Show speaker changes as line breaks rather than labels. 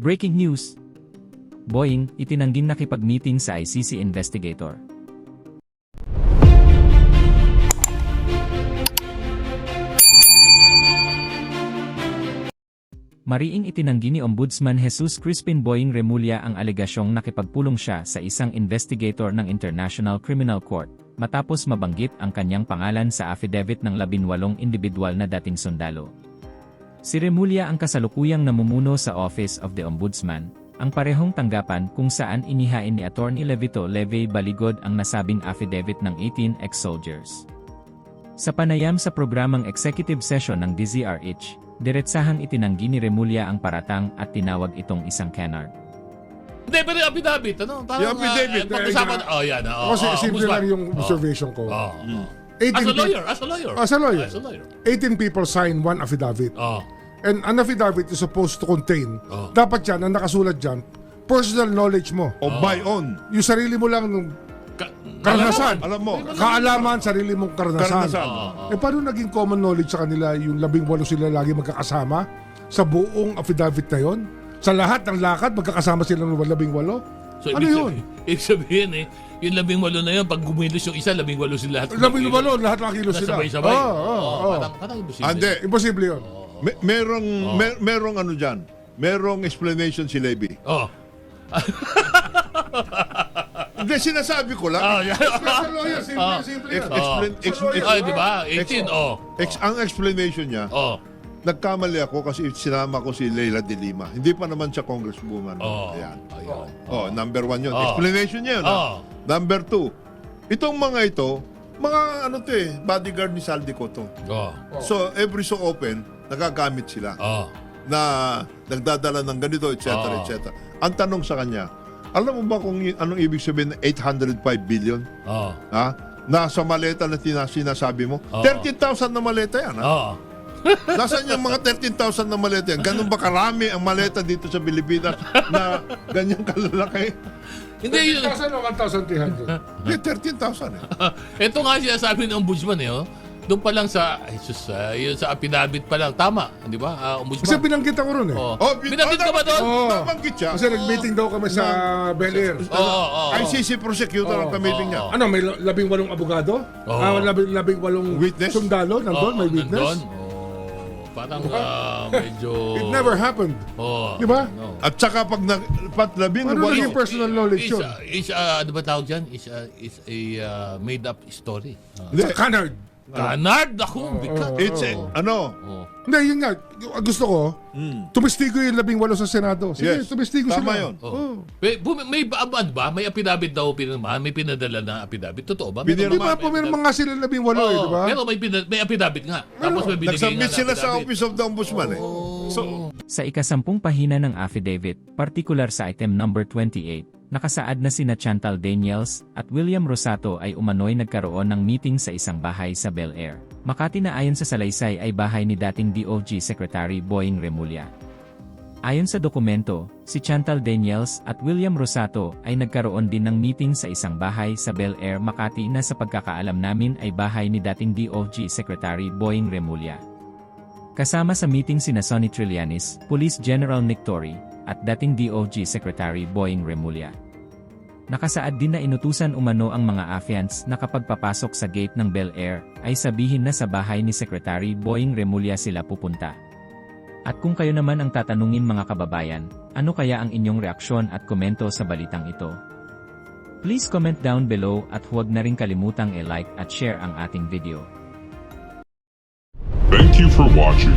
Breaking news! Boeing, itinangging nakipag-meeting sa ICC investigator. Mariing itinanggi ni Ombudsman Jesus Crispin Boying Remulla ang alegasyong nakipagpulong siya sa isang investigator ng International Criminal Court, matapos mabanggit ang kanyang pangalan sa affidavit ng 18 individual na dating sundalo. Si Remulla ang kasalukuyang namumuno sa Office of the Ombudsman, ang parehong tanggapan kung saan inihain ni Atty. Levito Levy Baligod ang nasabing affidavit ng 18 ex-soldiers. Sa panayam sa programang executive session ng DZRH, diretsahang itinanggi ni Remulla ang paratang at tinawag itong isang canard.
Hindi, pero yung affidavit, ano?
Yung affidavit,
pag-usapan, yan.
Kasi simple lang yung observation ko. 18
As a lawyer.
18 people sign one affidavit. And an affidavit is supposed to contain, dapat yan, ang nakasulat dyan, personal knowledge mo.
O by on.
Yung sarili mo lang nung karanasan.
Alam mo.
Kaalaman, sarili mong karanasan. Paano naging common knowledge sa kanila yung 18 sila lagi magkakasama sa buong affidavit na yon? Sa lahat ng lakad, magkakasama sila ng 18?
So,
ano yun?
Ibig sabihin yung 18 na yun, pag gumilos yung isa, 18 sila.
18, lahat nakilos sila.
Sabay-sabay. Parang imposible.
Hindi.
Imposible yun.
Merong ano dyan. Merong explanation si Levy. Hindi, sinasabi ko lang.
Sa lawyer, simple yan.
Diba? 18,
Ang explanation niya, nagkamali ako kasi sinama ko si Leila de Lima. Hindi pa naman siya congresswoman. Ayan. Number 1 yun. Explanation niya yun. Number 2, itong mga ito, mga bodyguard ni Saldico to. So, every so often, nagagamit sila. Na nagdadala ng ganito, etc. etc. Ang tanong sa kanya, alam mo ba kung anong ibig sabihin ng 805 billion? Nasa maleta na sinasabi mo? 13,000 na maleta yan. Nasaan yung mga 13,000 na maleta yan? Ganun ba karami ang maleta dito sa Pilipinas na ganyan kalalaki?
Hindi
13,000 o 1,300?
Hindi, 13,000
Ito nga sinasabi ng ombudsman doon pa lang sa yun sa affidavit pa lang tama, di ba? Ombudsman.
Kasi binanggit ako ron
Binanggit ka ba doon?
Nabanggit siya.
Kasi nag-meeting daw kami sa Bel Air.
ICC prosecutor ang kamiting niya.
Ano, may 18 abogado? 18
Witness?
Sundalo? Nandun, may witness?
Parang medyo...
It never happened. Di ba?
At saka pag labing
Ano naging personal knowledge yun?
Ano ba tawag dyan? Is a made-up story.
Canard.
Canard? Ako, bigat.
It's
Hindi, yun nga. Gusto ko, tumistigo yung 18 sa Senado. Sige,
Yes.
tumistigo
Tama
sila.
yun.
May may pinadala na affidavit? Totoo ba?
Di ba po meron mga sila 18 di ba?
Pero may affidavit nga. Tapos may binigay nga
Nagsubmit
na
sila sa
affidavit.
Office of the Ombudsman
Sa ika-10 pahina ng affidavit, partikular sa item number 28, nakasaad na sina Chantal Daniels at William Rosato ay umano'y nagkaroon ng meeting sa isang bahay sa Bel Air, Makati na ayon sa salaysay ay bahay ni dating DOJ Secretary Boying Remulla. Ayon sa dokumento, si Chantal Daniels at William Rosato ay nagkaroon din ng meeting sa isang bahay sa Bel Air, Makati na sa pagkakaalam namin ay bahay ni dating DOJ Secretary Boying Remulla. Kasama sa meeting sina Sonny Trillanes, Police General Nick Torre, at dating DOJ Secretary Boying Remulla. Nakasaad din na inutusan umano ang mga affiants na kapag papasok sa gate ng Bel Air, ay sabihin na sa bahay ni Secretary Boying Remulla sila pupunta. At kung kayo naman ang tatanungin mga kababayan, ano kaya ang inyong reaksyon at komento sa balitang ito? Please comment down below at huwag na rin kalimutang i-like at share ang ating video.
Thank you for watching.